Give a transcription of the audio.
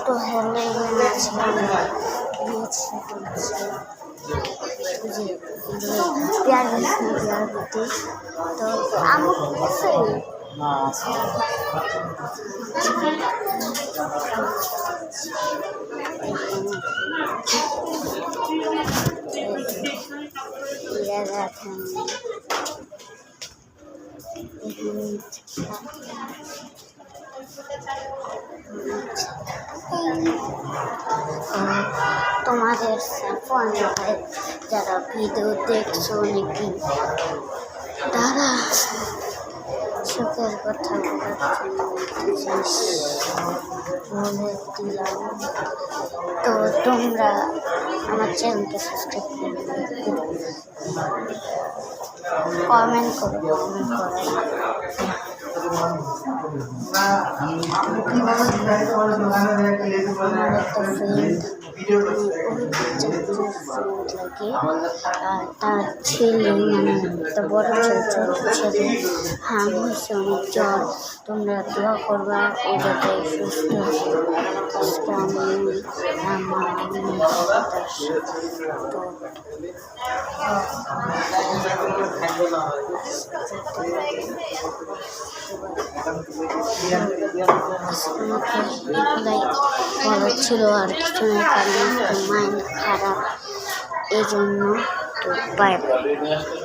তো হলে পেঁয়াজ তো আমার তোমাদের যারা ভিডিও দেখছো নাকি তারা সুখের কথা বলে দিলাম। তো তোমরা আমার চ্যানেলকে সাবস্ক্রাইব করবে, কমেন্ট করবে, তার ছেলে মানে একটা বড় ছেলে হয়েছে অনেক জ্বর। তোমরা দোয়া করবা ও যাতে সুস্থ ভালো ছিল আর কিছু না, কারণ মাইন্ড খারাপ এই জন্য। তো বাই বাই।